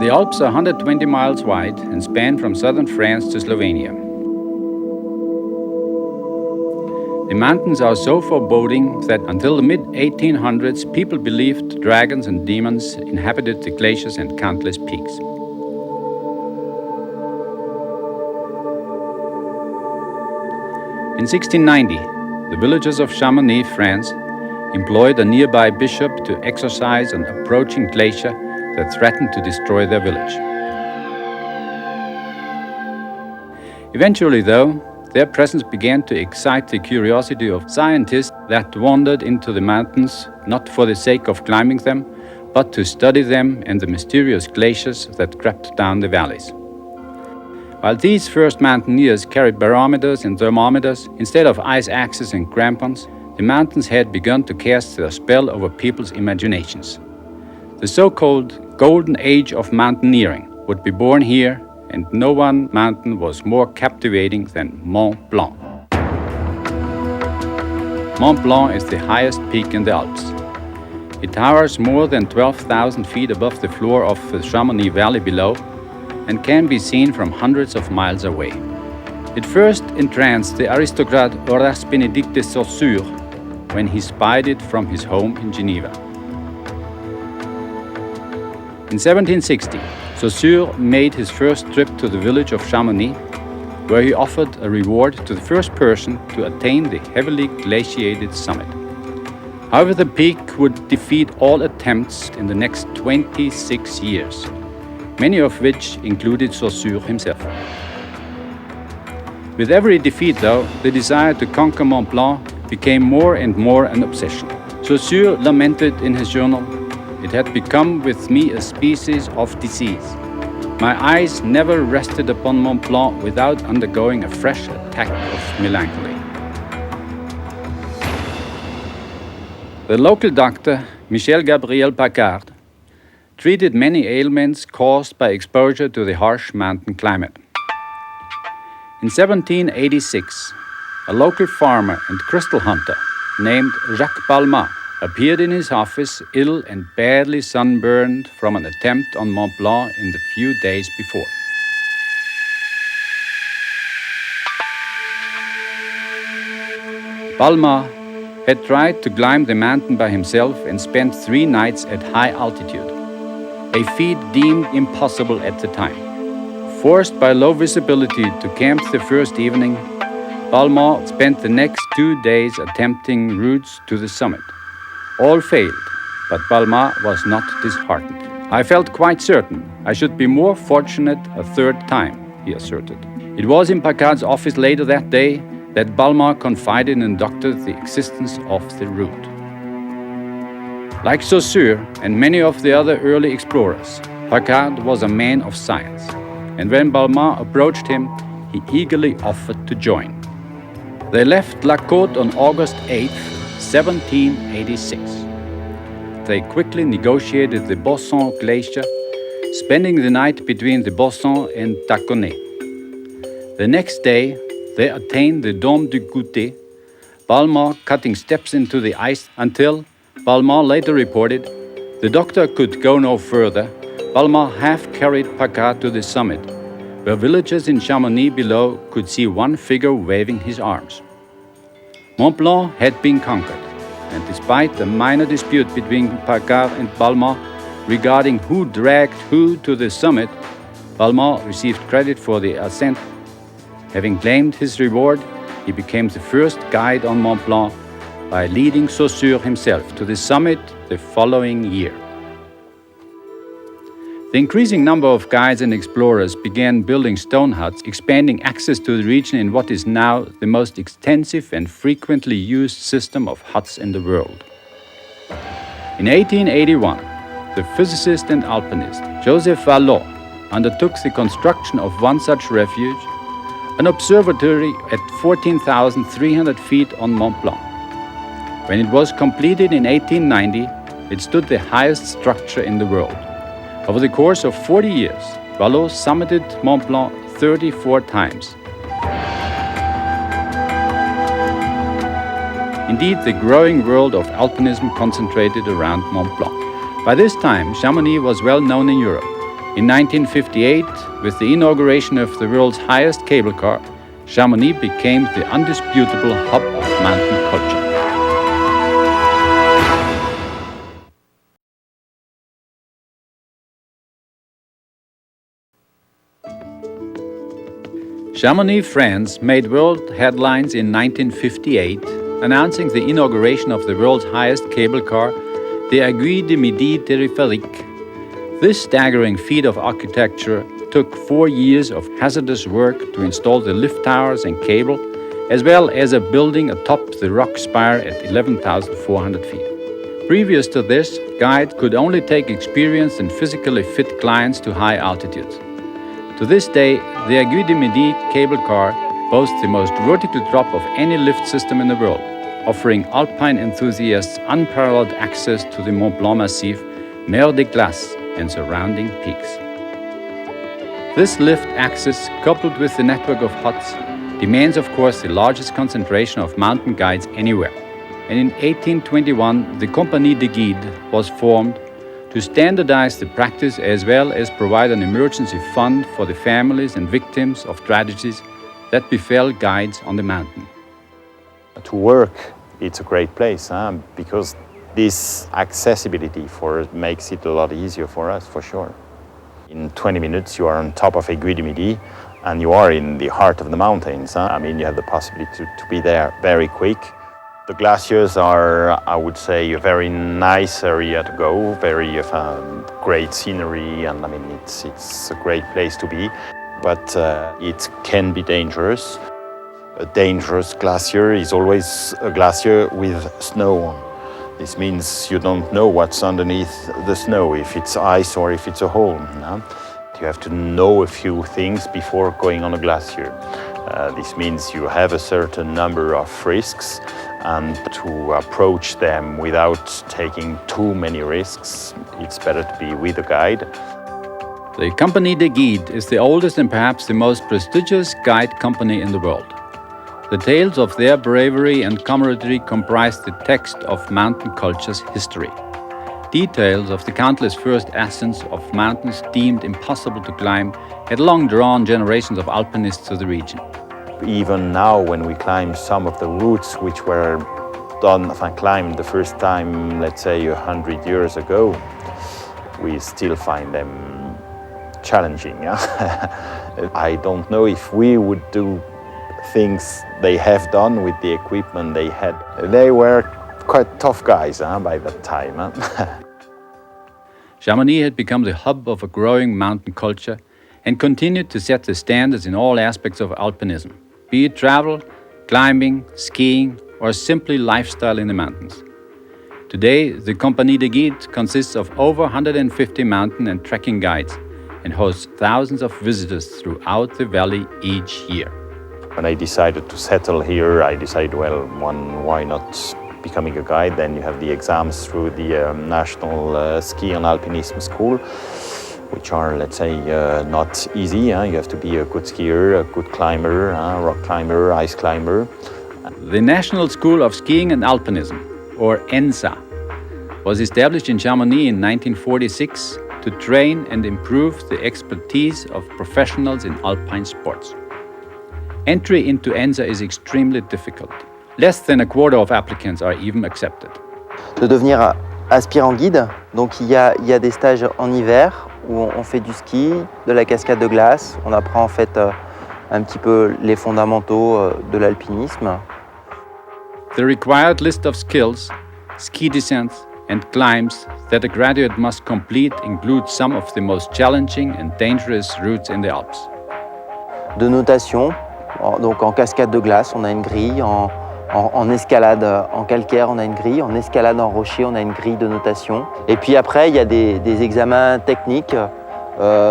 The Alps are 120 miles wide and span from southern France to Slovenia. The mountains are so foreboding that until the mid-1800s, people believed dragons and demons inhabited the glaciers and countless peaks. In 1690, the villagers of Chamonix, France, employed a nearby bishop to exorcise an approaching glacier that threatened to destroy their village. Eventually, though, their presence began to excite the curiosity of scientists that wandered into the mountains not for the sake of climbing them, but to study them and the mysterious glaciers that crept down the valleys. While these first mountaineers carried barometers and thermometers instead of ice axes and crampons, the mountains had begun to cast their spell over people's imaginations. The so-called Golden Age of mountaineering would be born here, and no one mountain was more captivating than Mont Blanc. Mont Blanc is the highest peak in the Alps. It towers more than 12,000 feet above the floor of the Chamonix Valley below and can be seen from hundreds of miles away. It first entranced the aristocrat Horace Benedict de Saussure when he spied it from his home in Geneva. In 1760, Saussure made his first trip to the village of Chamonix, where he offered a reward to the first person to attain the heavily glaciated summit. However, the peak would defeat all attempts in the next 26 years, many of which included Saussure himself. With every defeat, though, the desire to conquer Mont Blanc became more and more an obsession. Saussure lamented in his journal, "It had become with me a species of disease. My eyes never rested upon Mont Blanc without undergoing a fresh attack of melancholy." The local doctor, Michel Gabriel Paccard, treated many ailments caused by exposure to the harsh mountain climate. In 1786, a local farmer and crystal hunter named Jacques Balmat appeared in his office ill and badly sunburned from an attempt on Mont Blanc in the few days before. Balmat had tried to climb the mountain by himself and spent 3 nights at high altitude, a feat deemed impossible at the time. Forced by low visibility to camp the first evening, Balmat spent the next 2 days attempting routes to the summit. All failed, but Balmat was not disheartened. "I felt quite certain I should be more fortunate a third time," he asserted. It was in Paccard's office later that day that Balmat confided in the doctor the existence of the route. Like Saussure and many of the other early explorers, Paccard was a man of science, and when Balmat approached him, he eagerly offered to join. They left La Côte on August 8, 1786. They quickly negotiated the Bosson Glacier, spending the night between the Bosson and Taconnay. The next day, they attained the Dôme du Goûter, Balmat cutting steps into the ice until, Balmat later reported, the doctor could go no further. Balmat half-carried Paccard to the summit, where villagers in Chamonix below could see one figure waving his arms. Mont Blanc had been conquered, and despite a minor dispute between Paccard and Balmat regarding who dragged who to the summit, Balmat received credit for the ascent. Having claimed his reward, he became the first guide on Mont Blanc by leading Saussure himself to the summit the following year. The increasing number of guides and explorers began building stone huts, expanding access to the region in what is now the most extensive and frequently used system of huts in the world. In 1881, the physicist and alpinist Joseph Vallot undertook the construction of one such refuge, an observatory at 14,300 feet on Mont Blanc. When it was completed in 1890, it stood the highest structure in the world. Over the course of 40 years, Vallot summited Mont Blanc 34 times. Indeed, the growing world of alpinism concentrated around Mont Blanc. By this time, Chamonix was well known in Europe. In 1958, with the inauguration of the world's highest cable car, Chamonix became the undisputable hub of mountain culture. Chamonix, France made world headlines in 1958, announcing the inauguration of the world's highest cable car, the Aiguille de Midi téléphérique. This staggering feat of architecture took 4 years of hazardous work to install the lift towers and cable, as well as a building atop the rock spire at 11,400 feet. Previous to this, guides could only take experienced and physically fit clients to high altitudes. To this day, the Aiguille de Midi cable car boasts the most vertical drop of any lift system in the world, offering alpine enthusiasts unparalleled access to the Mont Blanc massif, Mer de Glace, and surrounding peaks. This lift access, coupled with the network of huts, demands of course the largest concentration of mountain guides anywhere. And in 1821, the Compagnie de Guides was formed to standardize the practice as well as provide an emergency fund for the families and victims of tragedies that befell guides on the mountain. To work, it's a great place, because this accessibility makes it a lot easier for us, for sure. In 20 minutes, you are on top of Aiguille de Midi, and you are in the heart of the mountains. I mean, you have the possibility to be there very quick. The glaciers are, I would say, a very nice area to go, very great scenery, and I mean, it's a great place to be. But it can be dangerous. A dangerous glacier is always a glacier with snow on. This means you don't know what's underneath the snow, if it's ice or if it's a hole. No? You have to know a few things before going on a glacier. This means you have a certain number of risks, and to approach them without taking too many risks, it's better to be with a guide. The Compagnie de Guides is the oldest and perhaps the most prestigious guide company in the world. The tales of their bravery and camaraderie comprise the text of mountain culture's history. Details of the countless first ascents of mountains deemed impossible to climb had long drawn generations of alpinists to the region. Even now, when we climb some of the routes which were climbed the first time, let's say 100 years ago, we still find them challenging. I don't know if we would do things they have done with the equipment they had. They were quite tough guys by that time. Chamonix had become the hub of a growing mountain culture and continued to set the standards in all aspects of alpinism, be it travel, climbing, skiing, or simply lifestyle in the mountains. Today, the Compagnie de Guides consists of over 150 mountain and trekking guides and hosts thousands of visitors throughout the valley each year. When I decided to settle here, I decided, well, why not becoming a guide? Then you have the exams through the National Ski and Alpinism School, which are, let's say, not easy. You have to be a good skier, a good climber, rock climber, ice climber. The National School of Skiing and Alpinism, or ENSA, was established in Chamonix in 1946 to train and improve the expertise of professionals in alpine sports. Entry into ENSA is extremely difficult. Less than a quarter of applicants are even accepted. De devenir aspirant guide, donc il y a des stages en hiver où on fait du ski, de la cascade de glace. On apprend en fait un petit peu les fondamentaux de l'alpinisme. The required list of skills, ski descents and climbs that a graduate must complete includes some of the most challenging and dangerous routes in the Alps. De notation, donc en cascade de glace, on a une grille, en escalade en calcaire, on a une grille, en escalade en rocher, on a une grille de notation. Et puis après, il y a des examens techniques,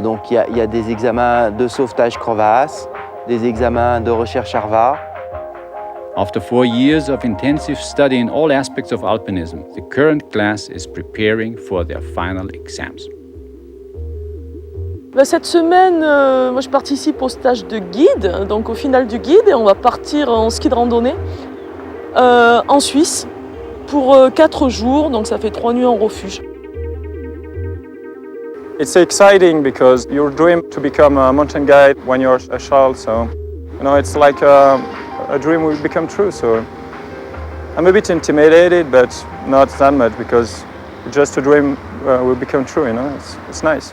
donc il y a des examens de sauvetage crevasse, des examens de recherche ARVA. After 4 years of intensive study in all aspects of alpinism, the current class is preparing for their final exams. Cette semaine, moi je participe au stage de guide, donc au final du guide, et on va partir en ski de randonnée en Suisse pour 4 jours, donc ça fait 3 nuits en refuge. It's exciting because your dream to become a mountain guide when you're a child, so it's like a dream will become true. So I'm a bit intimidated, but not that much because just a dream will become true. It's nice.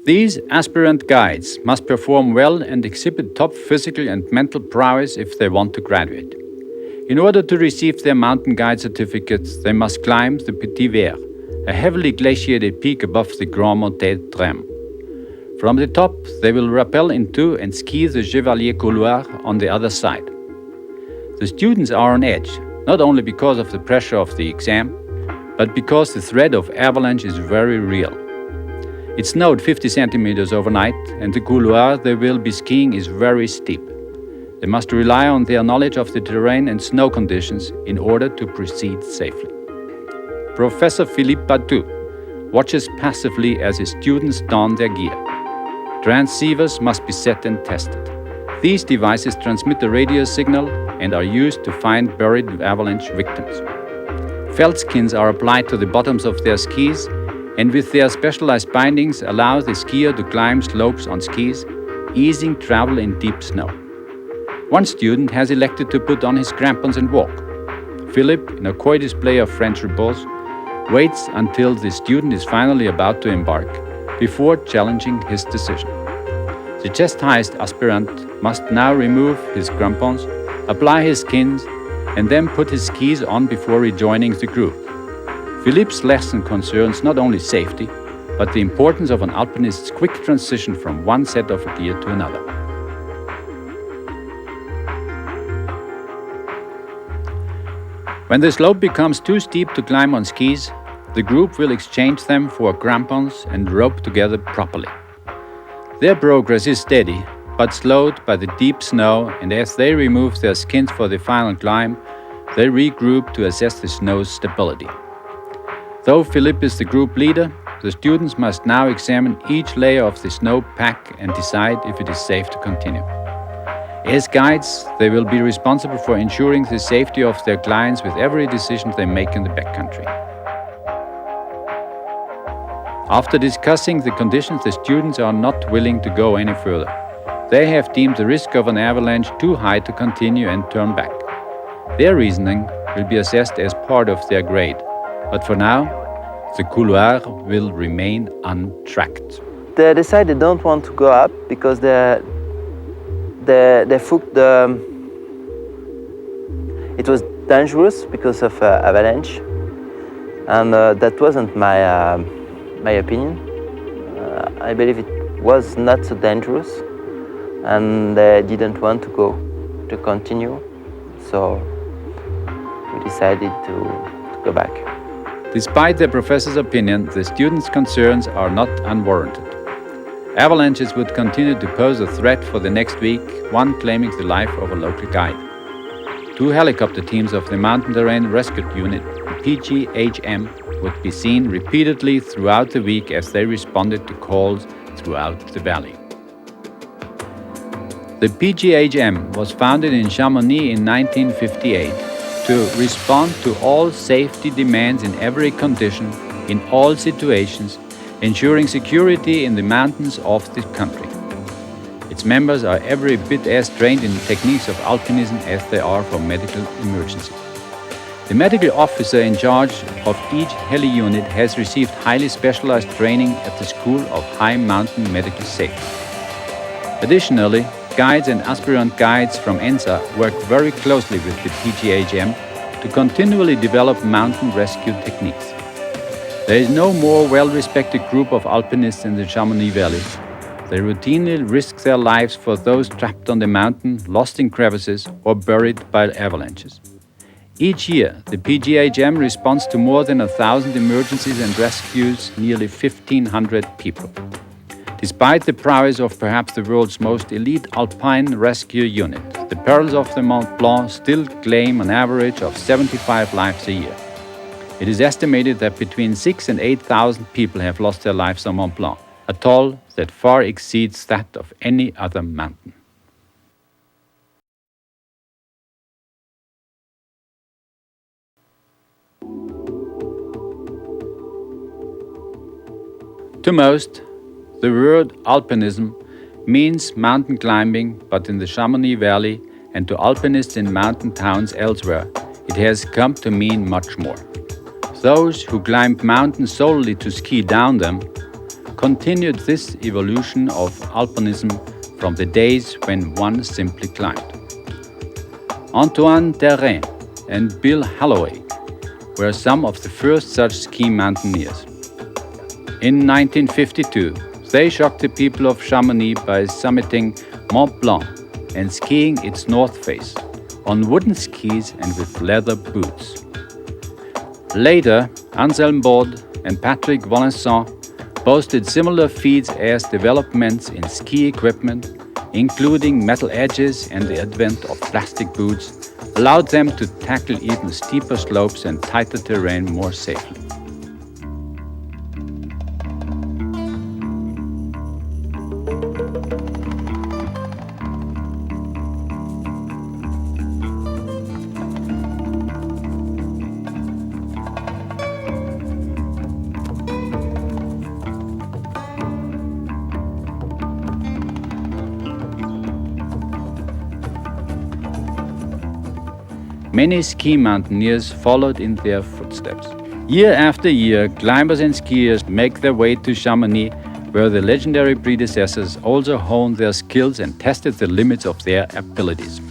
These aspirant guides must perform well and exhibit top physical and mental prowess if they want to graduate. In order to receive their mountain guide certificates, they must climb the Petit Vert, a heavily glaciated peak above the Grand Mont Blanc. From the top, they will rappel into and ski the Chevalier Couloir on the other side. The students are on edge, not only because of the pressure of the exam, but because the threat of avalanche is very real. It snowed 50 centimeters overnight, and the couloir they will be skiing is very steep. They must rely on their knowledge of the terrain and snow conditions in order to proceed safely. Professor Philippe Patou watches passively as his students don their gear. Transceivers must be set and tested. These devices transmit a radio signal and are used to find buried avalanche victims. Felt skins are applied to the bottoms of their skis, and with their specialized bindings allow the skier to climb slopes on skis, easing travel in deep snow. One student has elected to put on his crampons and walk. Philippe, in a coy display of French repose, waits until the student is finally about to embark before challenging his decision. The chest-highest aspirant must now remove his crampons, apply his skins, and then put his skis on before rejoining the group. Philippe's lesson concerns not only safety, but the importance of an alpinist's quick transition from one set of gear to another. When the slope becomes too steep to climb on skis, the group will exchange them for crampons and rope together properly. Their progress is steady, but slowed by the deep snow, and as they remove their skins for the final climb, they regroup to assess the snow's stability. Though Philippe is the group leader, the students must now examine each layer of the snow pack and decide if it is safe to continue. As guides, they will be responsible for ensuring the safety of their clients with every decision they make in the backcountry. After discussing the conditions, the students are not willing to go any further. They have deemed the risk of an avalanche too high to continue and turn back. Their reasoning will be assessed as part of their grade, but for now, the couloir will remain untracked. They decide they don't want to go up because they thought it was dangerous because of avalanche, and that wasn't my opinion. I believe it was not so dangerous, and they didn't want to continue, so we decided to go back. Despite their professor's opinion, the students' concerns are not unwarranted. Avalanches would continue to pose a threat for the next week, one claiming the life of a local guide. 2 helicopter teams of the Mountain Terrain Rescue Unit, PGHM, would be seen repeatedly throughout the week as they responded to calls throughout the valley. The PGHM was founded in Chamonix in 1958 to respond to all safety demands in every condition, in all situations, ensuring security in the mountains of the country. Its members are every bit as trained in techniques of alpinism as they are for medical emergency. The medical officer in charge of each heli unit has received highly specialized training at the School of High Mountain Medical Safety. Additionally, guides and aspirant guides from ENSA work very closely with the PGHM to continually develop mountain rescue techniques. There is no more well-respected group of alpinists in the Chamonix Valley. They routinely risk their lives for those trapped on the mountain, lost in crevices, or buried by avalanches. Each year, the PGHM responds to more than 1,000 emergencies and rescues nearly 1,500 people. Despite the prowess of perhaps the world's most elite alpine rescue unit, the perils of the Mont Blanc still claim an average of 75 lives a year. It is estimated that between 6,000 and 8,000 people have lost their lives on Mont Blanc, a toll that far exceeds that of any other mountain. To most, the word alpinism means mountain climbing, but in the Chamonix Valley and to alpinists in mountain towns elsewhere, it has come to mean much more. Those who climbed mountains solely to ski down them continued this evolution of alpinism from the days when one simply climbed. Antoine Terrain and Bill Holloway were some of the first such ski mountaineers. In 1952, they shocked the people of Chamonix by summiting Mont Blanc and skiing its north face on wooden skis and with leather boots. Later, Anselm Baud and Patrick Valençon boasted similar feats as developments in ski equipment, including metal edges and the advent of plastic boots, allowed them to tackle even steeper slopes and tighter terrain more safely. Many ski mountaineers followed in their footsteps. Year after year, climbers and skiers make their way to Chamonix, where the legendary predecessors also honed their skills and tested the limits of their abilities.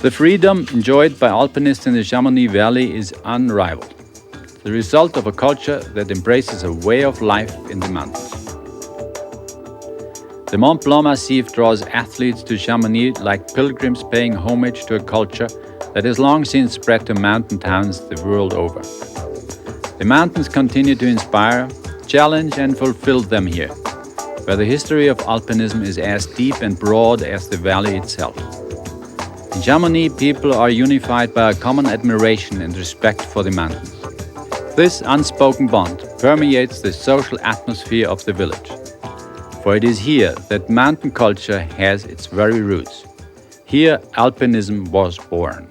The freedom enjoyed by alpinists in the Chamonix Valley is unrivaled, the result of a culture that embraces a way of life in the mountains. The Mont Blanc Massif draws athletes to Chamonix like pilgrims paying homage to a culture that has long since spread to mountain towns the world over. The mountains continue to inspire, challenge and fulfill them here, where the history of alpinism is as deep and broad as the valley itself. In Chamonix, people are unified by a common admiration and respect for the mountains. This unspoken bond permeates the social atmosphere of the village. For it is here that mountain culture has its very roots. Here, alpinism was born.